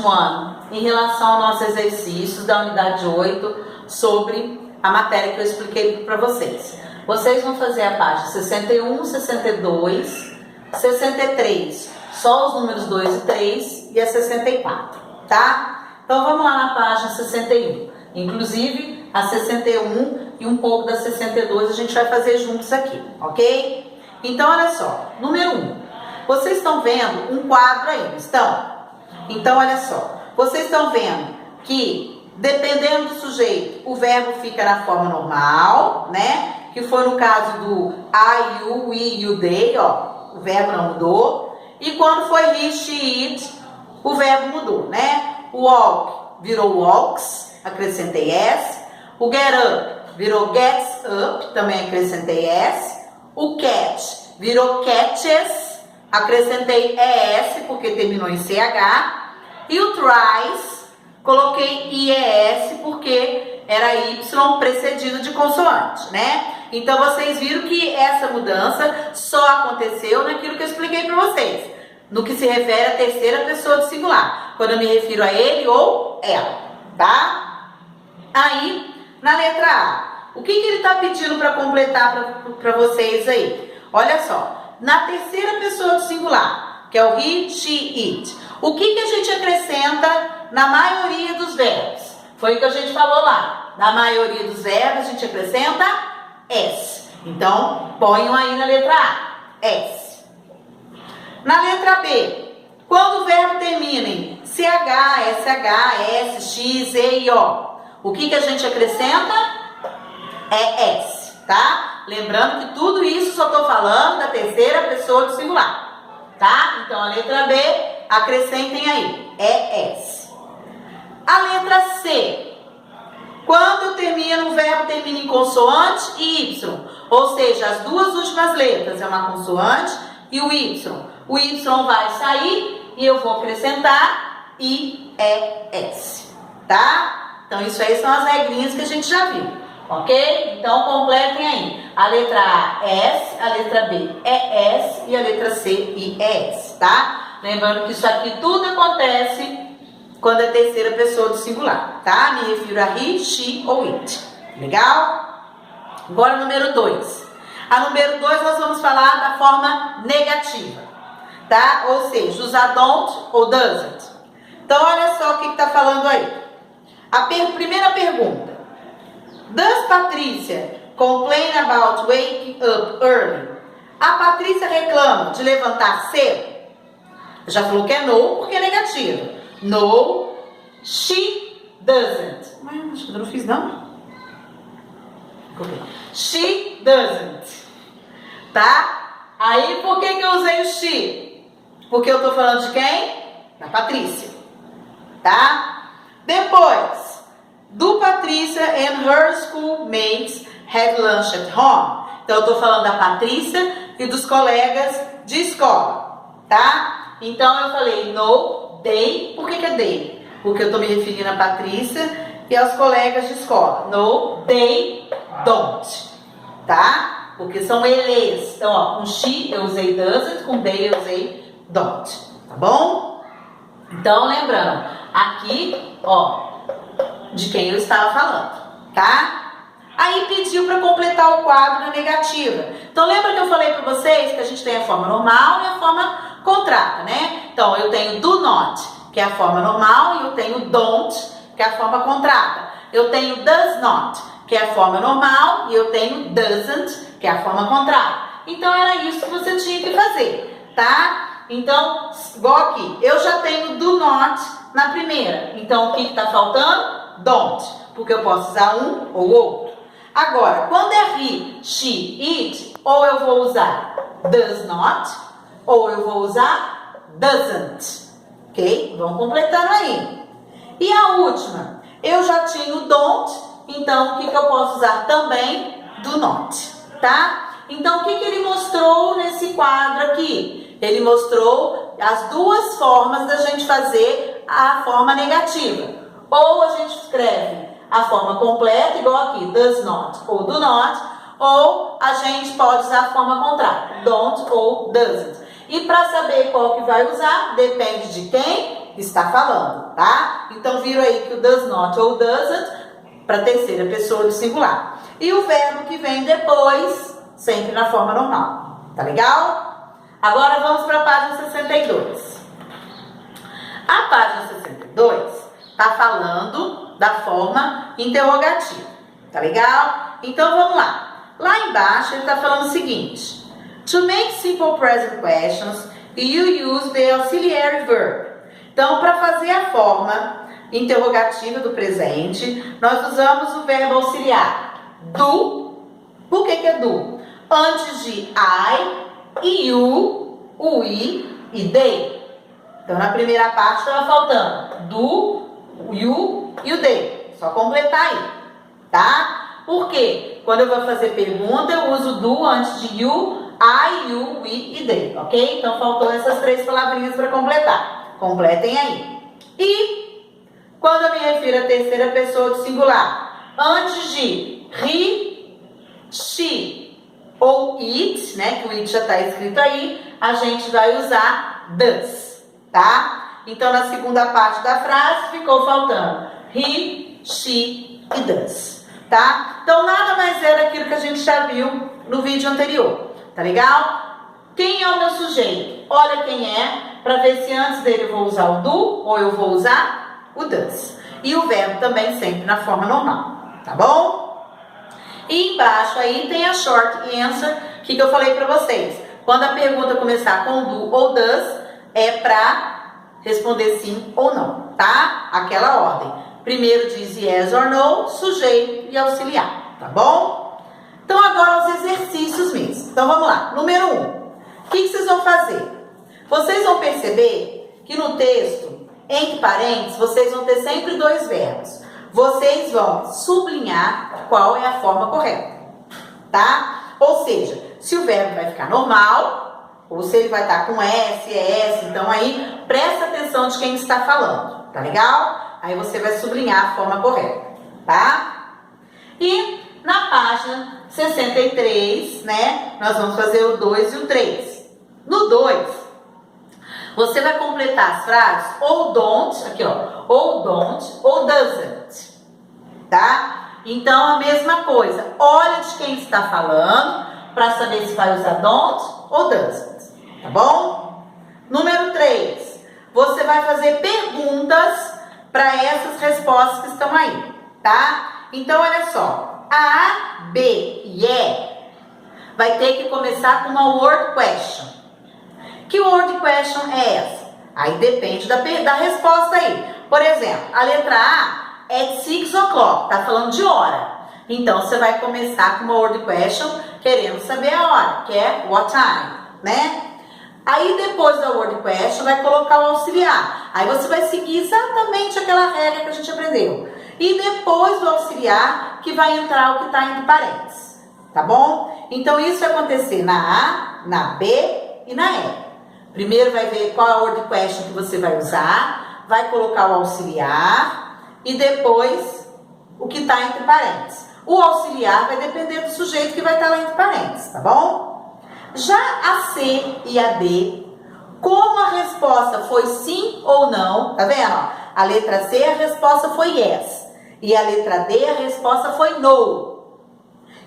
último ano em relação aos nossos exercícios da unidade 8 sobre a matéria que eu expliquei para vocês. Vocês vão fazer a página 61, 62, 63, só os números 2 e 3 e a 64, tá? Então vamos lá na página 61. Inclusive a 61 e um pouco da 62 a gente vai fazer juntos aqui, ok? Então olha só, número 1. Vocês estão vendo um quadro aí, não estão? Então olha só, vocês estão vendo que dependendo do sujeito, o verbo fica na forma normal, né? Que foi no caso do I, you, we, you, they, ó, o verbo não mudou. E quando foi he, she, it, o verbo mudou, né? O walk virou walks, acrescentei s. O get up virou gets up, também acrescentei s. O catch virou catches, acrescentei es, porque terminou em ch. E o tries, coloquei ies, porque era y precedido de consoante, né? Então, vocês viram que essa mudança só aconteceu naquilo que eu expliquei para vocês, no que se refere à terceira pessoa do singular, quando eu me refiro a ele ou ela, tá? Aí, na letra A, o que ele está pedindo para completar para vocês aí? Olha só, na terceira pessoa do singular, que é o he, she, it, o que a gente acrescenta na maioria dos verbos? Foi o que a gente falou lá. Na maioria dos verbos, a gente acrescenta S. Então, ponham aí na letra A, S. Na letra B, quando o verbo termina em CH, SH, S, X, E e O, o que a gente acrescenta? É S, tá? Lembrando que tudo isso só estou falando da terceira pessoa do singular, tá? Então, a letra B, acrescentem aí, é S. A letra C, quando o verbo termina em consoante e Y, ou seja, as duas últimas letras é uma consoante e o Y vai sair e eu vou acrescentar IES, tá? Então, isso aí são as regrinhas que a gente já viu, ok? Então, completem aí. A letra A, S, a letra B, ES e a letra C, IES, tá? Lembrando que isso aqui tudo acontece quando é terceira pessoa do singular, tá? Me refiro a he, she ou it. Legal? Agora, número 2. A número 2 nós vamos falar da forma negativa, tá? Ou seja, usar don't ou doesn't. Então, olha só o que está falando aí. A primeira pergunta. Does Patrícia complain about waking up early? A Patrícia reclama de levantar cedo? Já falou que é no, porque é negativo. No, she doesn't. Mas acho que eu não fiz, não. She doesn't. Tá? Aí, por que eu usei o she? Porque eu tô falando de quem? Da Patrícia. Tá? Depois, do Patrícia and her schoolmates had lunch at home. Então, eu tô falando da Patrícia e dos colegas de escola. Tá? Então, eu falei no, they. Por que é they? Porque eu tô me referindo a Patrícia e aos colegas de escola. No, they don't. Tá? Porque são eles. Então, ó, com she eu usei doesn't, com they eu usei don't. Tá bom? Então, lembrando, aqui, ó, de quem eu estava falando, tá? Aí pediu para completar o quadro na negativa. Então, lembra que eu falei para vocês que a gente tem a forma normal e a forma contrata, né? Então, eu tenho do not, que é a forma normal, e eu tenho don't, que é a forma contrata. Eu tenho does not, que é a forma normal, e eu tenho doesn't, que é a forma contrata. Então, era isso que você tinha que fazer, tá? Então, igual aqui, eu já tenho do not na primeira. Então, o que está faltando? Don't, porque eu posso usar um ou outro. Agora, quando é he, she, it, ou eu vou usar does not, ou eu vou usar doesn't. Ok? Vamos completando aí. E a última, eu já tinha o don't, então o que eu posso usar também? Do not, tá? Então, o que ele mostrou nesse quadro aqui? Ele mostrou as duas formas da gente fazer a forma negativa. Ou a gente escreve a forma completa, igual aqui, does not ou do not, ou a gente pode usar a forma contrária, don't ou doesn't. E para saber qual que vai usar, depende de quem? está falando, tá? Então, viram aí que o does not ou doesn't para terceira pessoa do singular. E o verbo que vem depois, sempre na forma normal. Tá legal? Agora vamos para a página 62. A página 62 está falando da forma interrogativa. Tá legal? Então vamos lá. Lá embaixo ele está falando o seguinte: to make simple present questions, you use the auxiliary verb. Então, para fazer a forma interrogativa do presente, nós usamos o verbo auxiliar do. Por que é do? Antes de I, you, o we e they. Então, na primeira parte estava faltando do, you e o they. Só completar aí, tá? Por quê? Quando eu vou fazer pergunta, eu uso do antes de you, I, you, we e they, ok? Então, faltou essas 3 palavrinhas para completar. Completem aí. E quando eu me refiro à terceira pessoa do singular, antes de he, she ou it, né, que o it já está escrito aí, a gente vai usar does, tá? Então, na segunda parte da frase, ficou faltando he, she e does, tá? Então, nada mais é daquilo que a gente já viu no vídeo anterior, tá legal? Quem é o meu sujeito? Olha quem é, para ver se antes dele eu vou usar o do ou eu vou usar o does. E o verbo também sempre na forma normal, tá bom? E embaixo aí tem a short answer, que eu falei para vocês. Quando a pergunta começar com do ou does, é para responder sim ou não, tá? Aquela ordem. Primeiro diz yes or no, sujeito e auxiliar, tá bom? Então agora os exercícios mesmo. Então vamos lá. Número 1. O que vocês vão fazer? Vocês vão perceber que no texto, entre parênteses, vocês vão ter sempre 2 verbos. Vocês vão sublinhar qual é a forma correta, tá? Ou seja, se o verbo vai ficar normal, ou se ele vai estar com S, ES, então aí presta atenção de quem está falando, tá legal? Aí você vai sublinhar a forma correta, tá? E na página 63, né, nós vamos fazer o 2 e o 3. No 2, você vai completar as frases ou don't, aqui ó, ou don't, ou doesn't, tá? Então, a mesma coisa, olha de quem está falando, para saber se vai usar don't ou doesn't, tá bom? Número 3, você vai fazer perguntas para essas respostas que estão aí, tá? Então, olha só, A, B e E vai ter que começar com uma word question. Que word question é essa? Aí depende da resposta aí. Por exemplo, a letra A é 6 o'clock, tá falando de hora. Então, você vai começar com uma word question querendo saber a hora, que é what time, né? Aí, depois da word question, vai colocar o auxiliar. Aí, você vai seguir exatamente aquela regra que a gente aprendeu. E depois do auxiliar, que vai entrar o que está entre parênteses, tá bom? Então, isso vai acontecer na A, na B e na E. Primeiro vai ver qual é a word question que você vai usar, vai colocar o auxiliar e depois o que está entre parênteses. O auxiliar vai depender do sujeito que vai estar lá entre parênteses, tá bom? Já a C e a D, como a resposta foi sim ou não, tá vendo? A letra C, a resposta foi yes. E a letra D, a resposta foi no.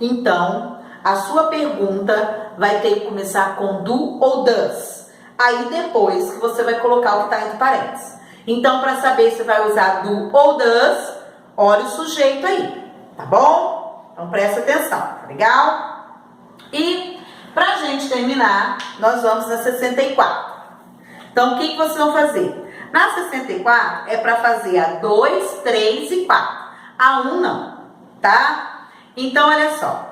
Então, a sua pergunta vai ter que começar com do ou does. Aí depois que você vai colocar o que está entre parênteses. Então, para saber se vai usar do ou does, olha o sujeito aí, tá bom? Então, presta atenção, tá legal? E, para a gente terminar, nós vamos na 64. Então, o que vocês vão fazer? Na 64, é para fazer a 2, 3 e 4. A 1 não, tá? Então, olha só.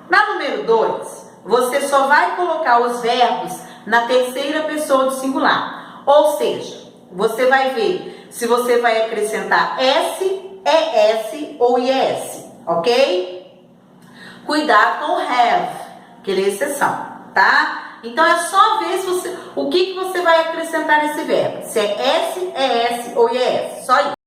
Na número 2, você só vai colocar os verbos na terceira pessoa do singular. Ou seja, você vai ver se você vai acrescentar S, ES ou IS, ok? Cuidado com o have, que ele é exceção, tá? Então, é só ver se o que você vai acrescentar nesse verbo. Se é S, ES ou IS, só isso.